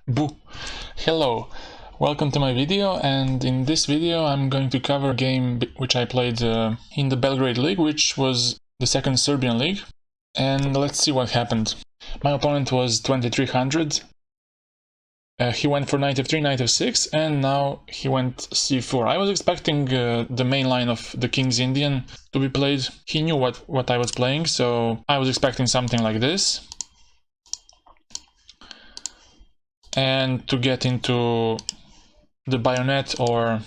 Boo! Hello, welcome to my video, and in this video I'm going to cover a game which I played in the Belgrade League, which was the second Serbian league, and let's see what happened. My opponent was 2300, he went for knight f3, knight f6, and now he went c4. I was expecting the main line of the King's Indian to be played. He knew what I was playing, so I was expecting something like this. And to get into the bayonet or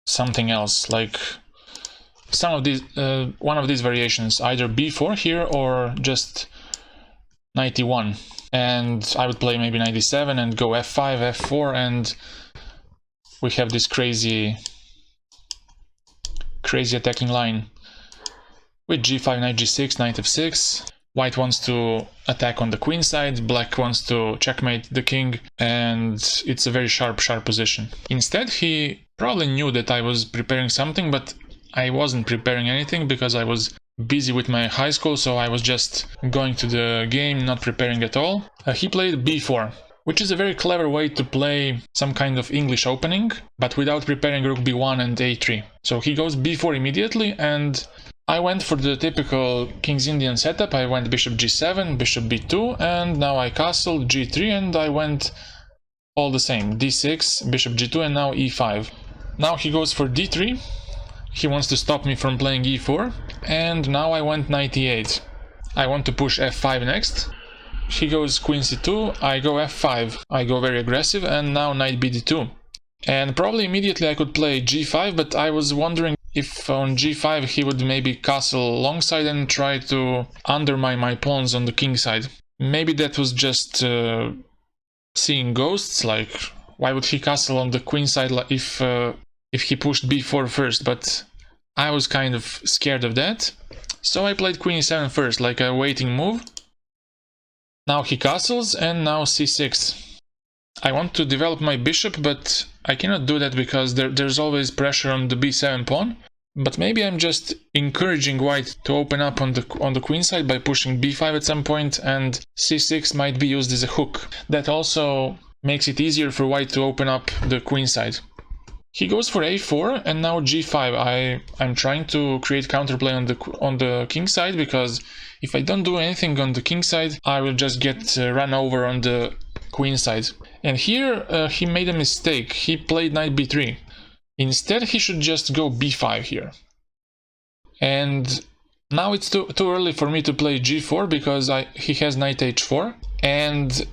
something else, like some of these, one of these variations, either b4 here or just knight e1, and I would play maybe knight e7 and go f5, f4, and we have this crazy attacking line with g5, knight g6, knight f6. White wants to attack on the queen side, black wants to checkmate the king, and it's a very sharp position. Instead, he probably knew that I was preparing something, but I wasn't preparing anything because I was busy with my high school, so I was just going to the game, not preparing at all. He played b4, which is a very clever way to play some kind of English opening, but without preparing rook b1 and a3. So he goes b4 immediately, and I went for the typical King's Indian setup. I went bishop g7, bishop b2, and now I castled g3, and I went all the same, d6, bishop g2, and now e5. Now he goes for d3. He wants to stop me from playing e4, and now I went knight e8. I want to push f5 next. He goes queen c2, I go f5. I go very aggressive, and now knight bd2. And probably immediately I could play g5, but I was wondering if on g5 he would maybe castle longside and try to undermine my pawns on the king side. Maybe that was just seeing ghosts, like why would he castle on the queen side if he pushed b4 first, but I was kind of scared of that. So I played queen e7 first, like a waiting move. Now he castles, and now c6. I want to develop my bishop, but I cannot do that because there's always pressure on the b7 pawn. But maybe I'm just encouraging white to open up on the queen side by pushing b5 at some point, and c6 might be used as a hook. That also makes it easier for white to open up the queen side. He goes for a4, and now g5. I'm trying to create counterplay on the king side, because if I don't do anything on the king side, I will just get run over on the queen side. And here he made a mistake. He played knight b3. Instead, he should just go b5 here. And now it's too early for me to play g4 because he has knight h4. And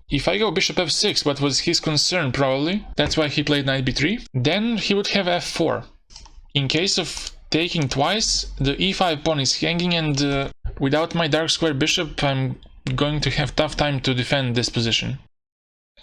if I go bishop f6, what was his concern probably, that's why he played knight b3, then he would have f4. In case of taking twice, the e5 pawn is hanging, and without my dark square bishop, I'm going to have tough time to defend this position.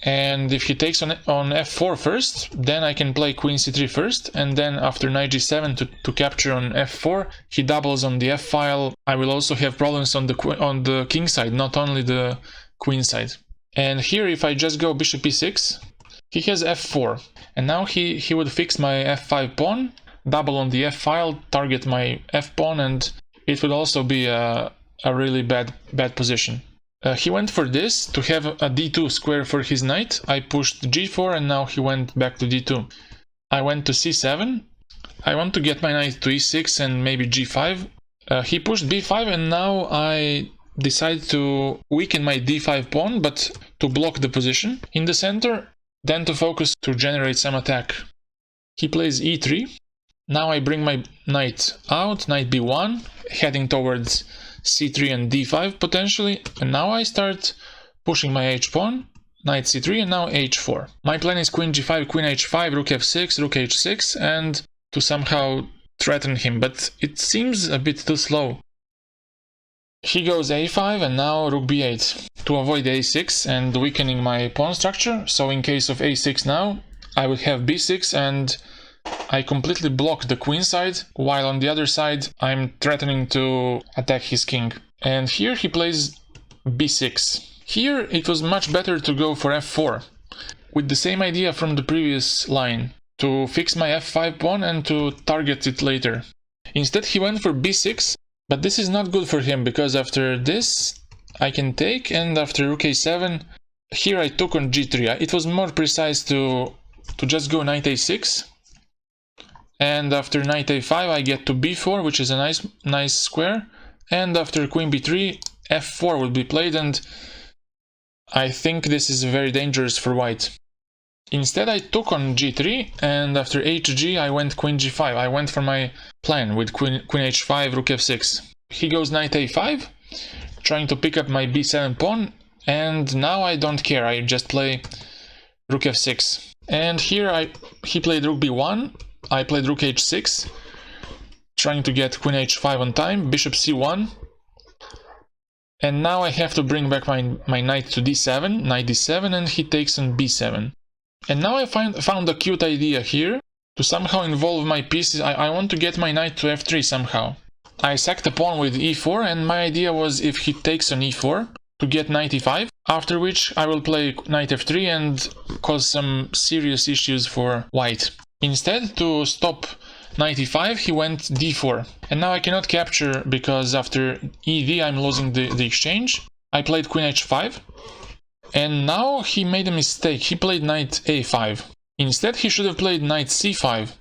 And if he takes on f4 first, then I can play queen c3 first, and then after knight g7 to capture on f4, he doubles on the f-file. I will also have problems on the king side, not only the queen side. And here, if I just go bishop e6, he has f4, and now he would fix my f5 pawn, double on the f-file, target my f-pawn, and it would also be a really bad position. He went for this to have a d2 square for his knight. I pushed g4, and now he went back to d2. I went to c7. I want to get my knight to e6 and maybe g5. He pushed b5, and now I decide to weaken my d5 pawn, but to block the position in the center, then to focus to generate some attack. He plays e3. Now I bring my knight out, knight b1, heading towards c3 and d5 potentially, and now I start pushing my h-pawn, knight c3, and now h4. My plan is queen g5, queen h5, rook f6, rook h6, and to somehow threaten him, but it seems a bit too slow. He goes a5, and now rook b8 to avoid a6 and weakening my pawn structure. So in case of a6 now, I would have b6, and I completely block the queen side, while on the other side I'm threatening to attack his king. And here he plays b6. Here it was much better to go for f4, with the same idea from the previous line, to fix my f5 pawn and to target it later. Instead he went for b6, but this is not good for him, because after this I can take, and after rook a7, here I took on g3. It was more precise to just go knight a6, and after knight a5 I get to b4, which is a nice square, and after queen b3 f4 will be played, and I think this is very dangerous for white. Instead I took on g3, and after hg I went queen g5. I went for my plan with queen h5, rook f6. He goes knight a5, trying to pick up my b7 pawn, and now I don't care, I just play rook f6. And here he played rook b1, I played rook h6, trying to get queen h5 on time, bishop c1, and now I have to bring back my knight to d7, knight d7, and he takes on b7. And now I found a cute idea here to somehow involve my pieces. I want to get my knight to f3 somehow. I sacked the pawn with e4, and my idea was if he takes on e4 to get knight e5, after which I will play knight f3 and cause some serious issues for white. Instead, to stop knight e5, he went d4. And now I cannot capture because after ed I'm losing the exchange. I played queen h5. And now he made a mistake, he played knight a5. Instead he should have played knight c5,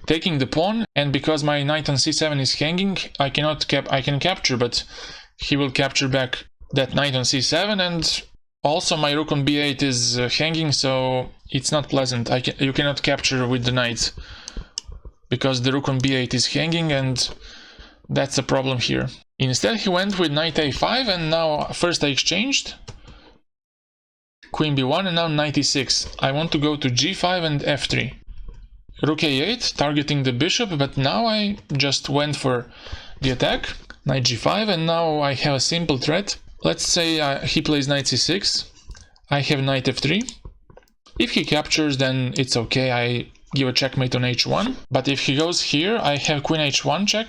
taking the pawn, and because my knight on c7 is hanging, I can capture, but he will capture back that knight on c7, and also my rook on b8 is hanging, so it's not pleasant. You cannot capture with the knight, because the rook on b8 is hanging, and that's a problem here. Instead he went with knight a5, and now first I exchanged, queen b1, and now knight e6. I want to go to g5 and f3. Rook a8, targeting the bishop, but now I just went for the attack. Knight g5, and now I have a simple threat. Let's say he plays knight c6. I have knight f3. If he captures, then it's okay, I give a checkmate on h1. But if he goes here, I have queen h1 check.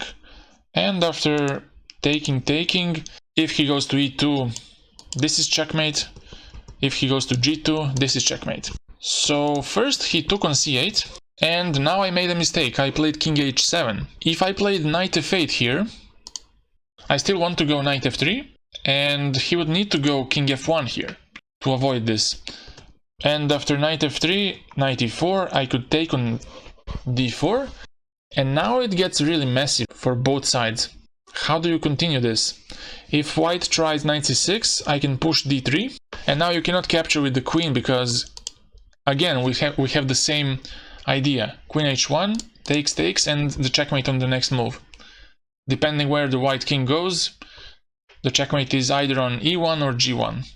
And after taking, if he goes to e2, this is checkmate. If he goes to g2, this is checkmate. So first he took on c8, and now I made a mistake. I played king h7. If I played knight f8 here, I still want to go knight f3, and he would need to go king f1 here to avoid this. And after knight f3, knight e4, I could take on d4, and now it gets really messy for both sides. How do you continue this? If white tries knight c6, I can push d3, and now you cannot capture with the queen because, again, we have the same idea. Queen h1, takes, and the checkmate on the next move. Depending where the white king goes, the checkmate is either on e1 or g1.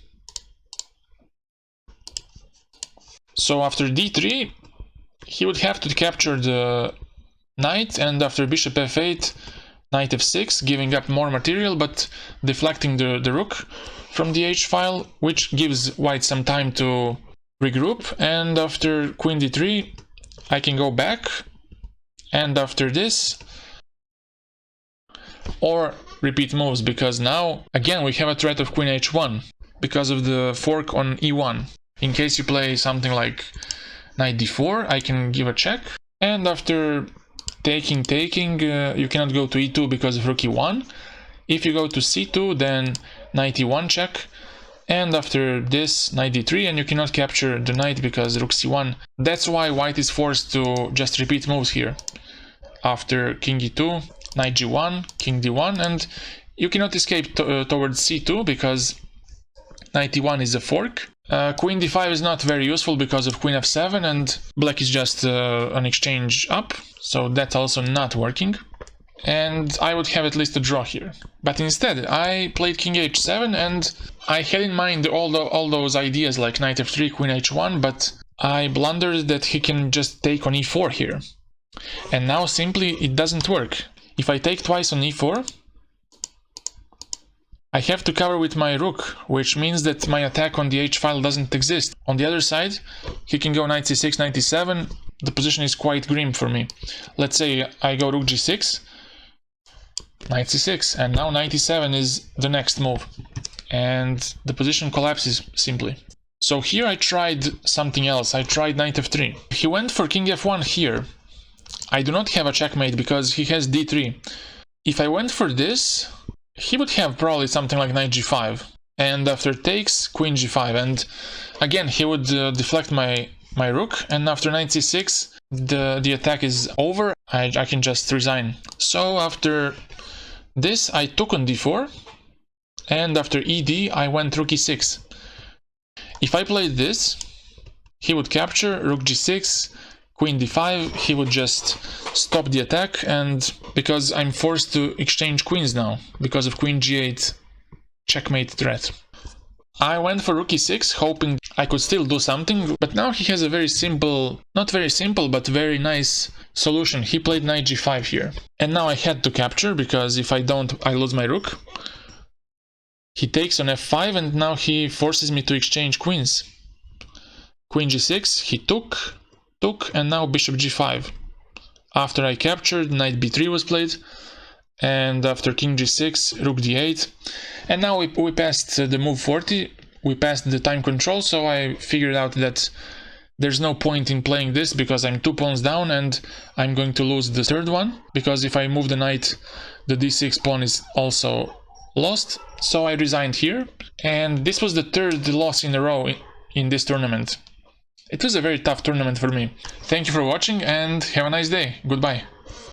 So after d3, he would have to capture the knight, and after bishop f8, knight f6, giving up more material but deflecting the rook from the h-file, which gives white some time to regroup. And after queen d3, I can go back, and after this, or repeat moves, because now again we have a threat of queen h1 because of the fork on e1. In case you play something like knight d4, I can give a check, and after taking, you cannot go to e2 because of rook e1. If you go to c2, then knight e1 check, and after this knight d3, and you cannot capture the knight because rook c1. That's why white is forced to just repeat moves here. After king e2, knight g1, king d1, and you cannot escape towards c2 because knight e1 is a fork. Queen d5 is not very useful because of queen f7, and black is just an exchange up, so that's also not working. And I would have at least a draw here. But instead, I played king h7, and I had in mind all those ideas like knight f3, queen h1, but I blundered that he can just take on e4 here. And now simply it doesn't work. If I take twice on e4, I have to cover with my rook, which means that my attack on the h-file doesn't exist. On the other side, he can go knight c6, knight e7. The position is quite grim for me. Let's say I go rook g6, knight c6, and now knight e7 is the next move. And the position collapses simply. So here I tried something else. I tried knight f3. He went for king f1 here. I do not have a checkmate because he has d3. If I went for this, he would have probably something like knight g5. and after takes, queen g5, and again he would deflect my rook, and after knight c6 the attack is over. I can just resign. So after this I took on d4, and after ed I went rook e6. If I played this, he would capture, rook g6, queen d5, he would just stop the attack, and because I'm forced to exchange queens now because of queen g8 checkmate threat. I went for rook e6, hoping I could still do something, but now he has a very simple, not very simple, but very nice solution. He played knight g5 here. And now I had to capture, because if I don't, I lose my rook. He takes on f5, and now he forces me to exchange queens. Queen g6, he took, and now bishop g5. After I captured, knight b3 was played, and after king g6, rook d8. And now we passed the move 40, we passed the time control, so I figured out that there's no point in playing this because I'm 2 pawns down and I'm going to lose the third one, because if I move the knight, the d6 pawn is also lost. So I resigned here, and this was the third loss in a row in this tournament. It was a very tough tournament for me. Thank you for watching and have a nice day. Goodbye.